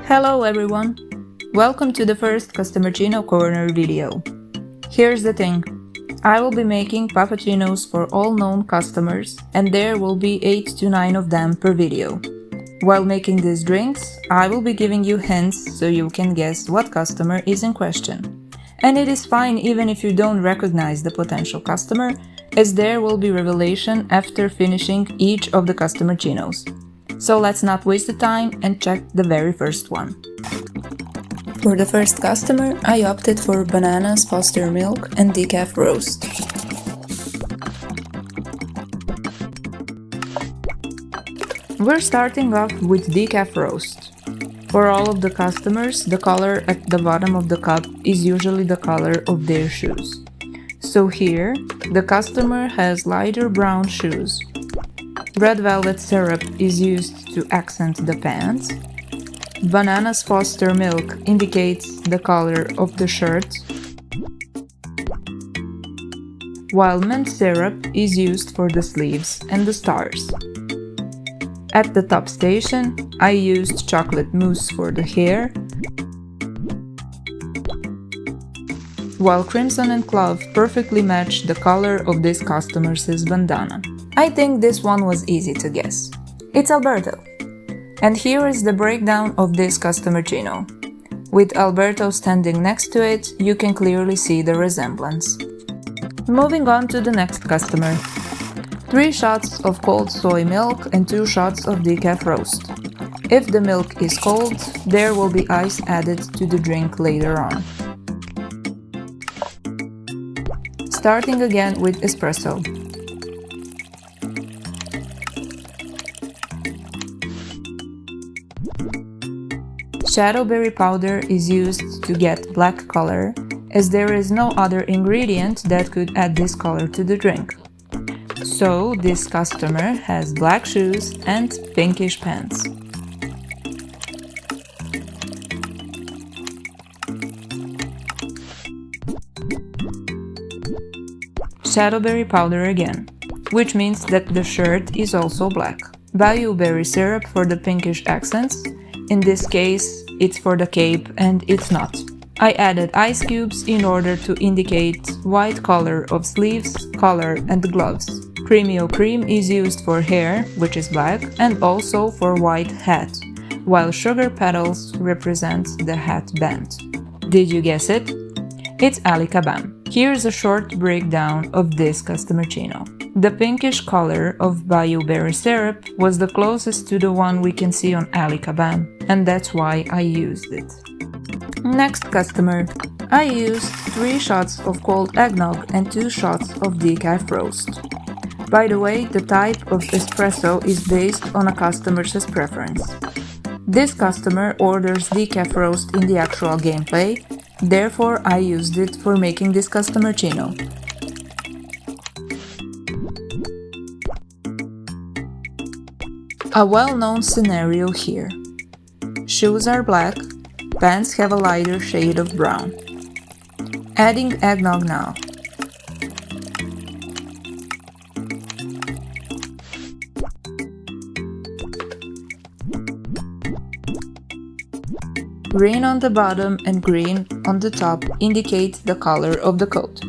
Hello everyone! Welcome to the first Customerccino Corner video. Here's the thing. I will be making cappuccinos for all known customers, and there will be 8 to 9 of them per video. While making these drinks, I will be giving you hints so you can guess what customer is in question. And it is fine even if you don't recognize the potential customer, as there will be revelation after finishing each of the Customerccinos. So let's not waste the time and check the very first one. For the first customer, I opted for bananas, Foster milk and decaf roast. We're starting off with decaf roast. For all of the customers, the color at the bottom of the cup is usually the color of their shoes. So here, the customer has lighter brown shoes. Red velvet syrup is used to accent the pants. Bananas Foster milk indicates the color of the shirt, while mint syrup is used for the sleeves and the stars. At the top station, I used chocolate mousse for the hair, while crimson and clove perfectly match the color of this customer's bandana. I think this one was easy to guess. It's Alberto. And here is the breakdown of this Customerccino. With Alberto standing next to it, you can clearly see the resemblance. Moving on to the next customer. 3 shots of cold soy milk and 2 shots of decaf roast. If the milk is cold, there will be ice added to the drink later on. Starting again with espresso. Shadowberry powder is used to get black color, as there is no other ingredient that could add this color to the drink. So this customer has black shoes and pinkish pants. Shadowberry powder again, which means that the shirt is also black. Bayou berry syrup for the pinkish accents. In this case, it's for the cape and it's not. I added ice cubes in order to indicate white color of sleeves, collar and gloves. Creamy cream is used for hair, which is black, and also for white hat, while sugar petals represent the hat band. Did you guess it? It's Ali Kabam. Here's a short breakdown of this Customerccino. The pinkish color of Bayou berry syrup was the closest to the one we can see on Ali Kabam, and that's why I used it. Next customer. I used 3 shots of cold eggnog and 2 shots of decaf roast. By the way, the type of espresso is based on a customer's preference. This customer orders decaf roast in the actual gameplay, therefore I used it for making this Customerccino. A well-known scenario here. Shoes are black, pants have a lighter shade of brown. Adding eggnog now. Green on the bottom and green on the top indicate the color of the coat.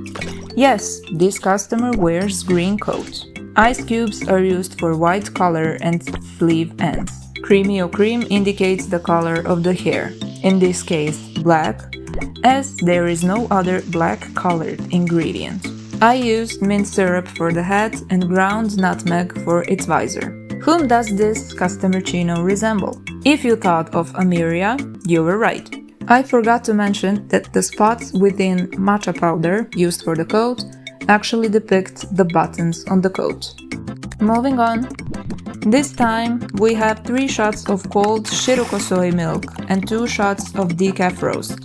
Yes, this customer wears green coat. Ice cubes are used for white color and sleeve ends. Creamy cream indicates the color of the hair, in this case black, as there is no other black colored ingredient. I used mint syrup for the hat and ground nutmeg for its visor. Whom does this Customerccino resemble? If you thought of Amiria, you were right. I forgot to mention that the spots within matcha powder used for the coat actually depict the buttons on the coat. Moving on. This time we have 3 shots of cold Shiroko soy milk and 2 shots of decaf roast.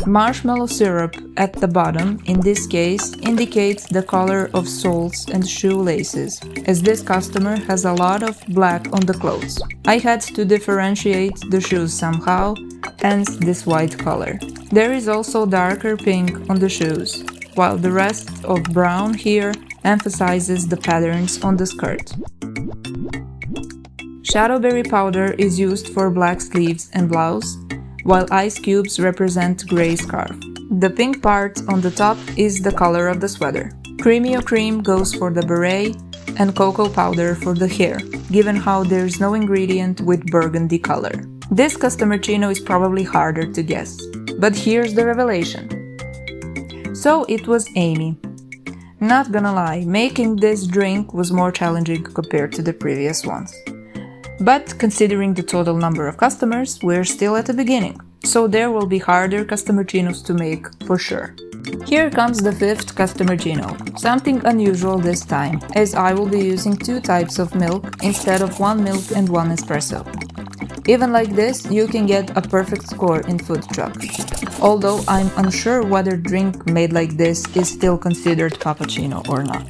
Marshmallow syrup at the bottom, in this case, indicates the color of soles and shoelaces, as this customer has a lot of black on the clothes. I had to differentiate the shoes somehow, hence this white color. There is also darker pink on the shoes. while the rest of brown here emphasizes the patterns on the skirt. Shadowberry powder is used for black sleeves and blouse, while ice cubes represent gray scarf. The pink part on the top is the color of the sweater. Creamy cream goes for the beret, and cocoa powder for the hair, given how there's no ingredient with burgundy color. This Customerccino is probably harder to guess, but here's the revelation. So it was Amy. Not gonna lie, making this drink was more challenging compared to the previous ones. But considering the total number of customers, we're still at the beginning, so there will be harder Customerccinos to make for sure. Here comes the fifth Customerccino, something unusual this time, as I will be using 2 types of milk instead of 1 milk and 1 espresso. Even like this, you can get a perfect score in food truck, although I'm unsure whether drink made like this is still considered cappuccino or not.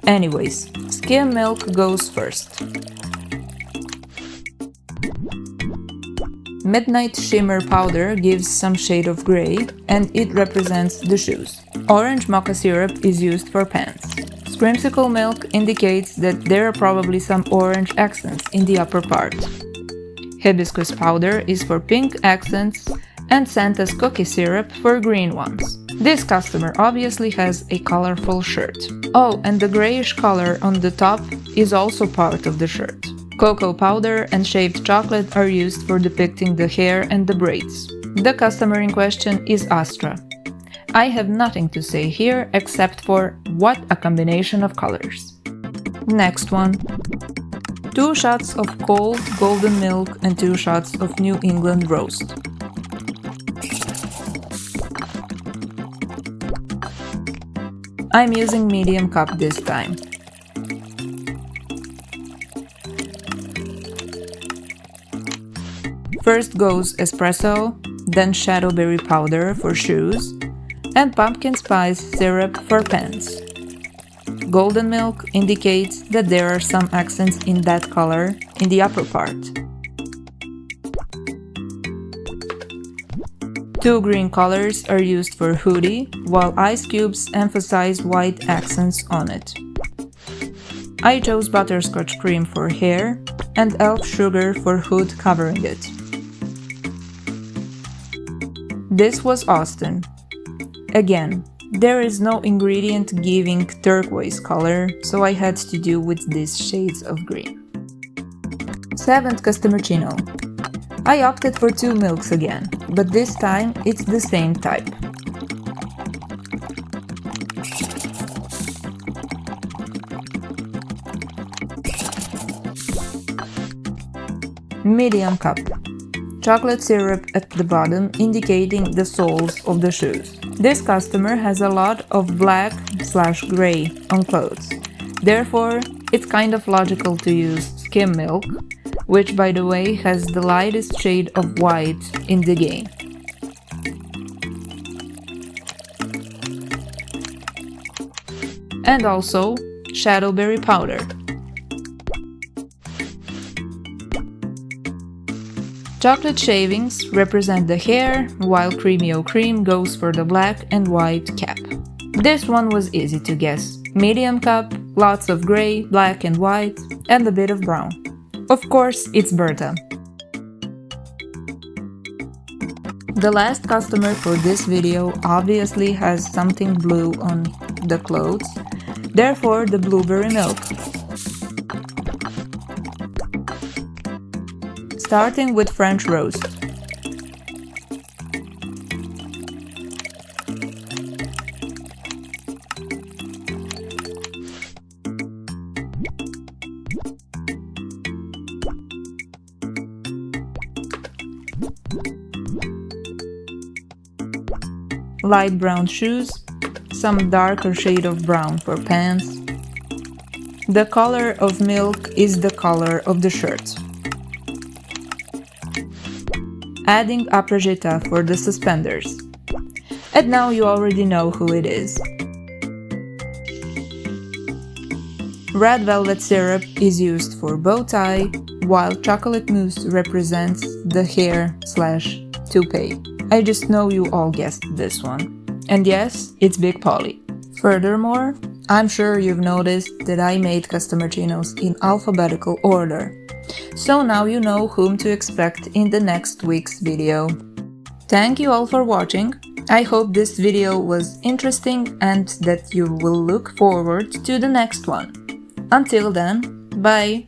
Anyways, skim milk goes first. Midnight Shimmer powder gives some shade of gray, and it represents the shoes. Orange mocha syrup is used for pants. Scrimsicle milk indicates that there are probably some orange accents in the upper part. Hibiscus powder is for pink accents, and Santa's cookie syrup for green ones. This customer obviously has a colorful shirt. Oh, and the grayish color on the top is also part of the shirt. Cocoa powder and shaved chocolate are used for depicting the hair and the braids. The customer in question is Astra. I have nothing to say here except for what a combination of colors. Next one. 2 shots of cold golden milk and 2 shots of New England roast. I'm using medium cup this time. First goes espresso, then shadowberry powder for shoes, and pumpkin spice syrup for pants. Golden milk indicates that there are some accents in that color in the upper part. 2 green colors are used for hoodie, while ice cubes emphasize white accents on it. I chose butterscotch cream for hair and elf sugar for hood covering it. This was Austin. Again, there is no ingredient giving turquoise color, so I had to do with these shades of green. 7th Customerccino. I opted for 2 milks again, but this time it's the same type. Medium cup. Chocolate syrup at the bottom indicating the soles of the shoes. This customer has a lot of black/gray on clothes. Therefore, it's kind of logical to use skim milk, which by the way has the lightest shade of white in the game. And also shadowberry powder. Chocolate shavings represent the hair, while creamy cream goes for the black and white cap. This one was easy to guess. Medium cup, lots of gray, black and white, and a bit of brown. Of course, it's Berta. The last customer for this video obviously has something blue on the clothes, therefore the blueberry milk. Starting with French roast. Light brown shoes, some darker shade of brown for pants. The color of milk is the color of the shirt. Adding apricot for the suspenders. And now you already know who it is. Red velvet syrup is used for bow tie, while chocolate mousse represents the hair/toupee. I just know you all guessed this one. And yes, it's Big Polly. Furthermore, I'm sure you've noticed that I made Customerccinos in alphabetical order. So now you know whom to expect in the next week's video. Thank you all for watching. I hope this video was interesting and that you will look forward to the next one. Until then, bye!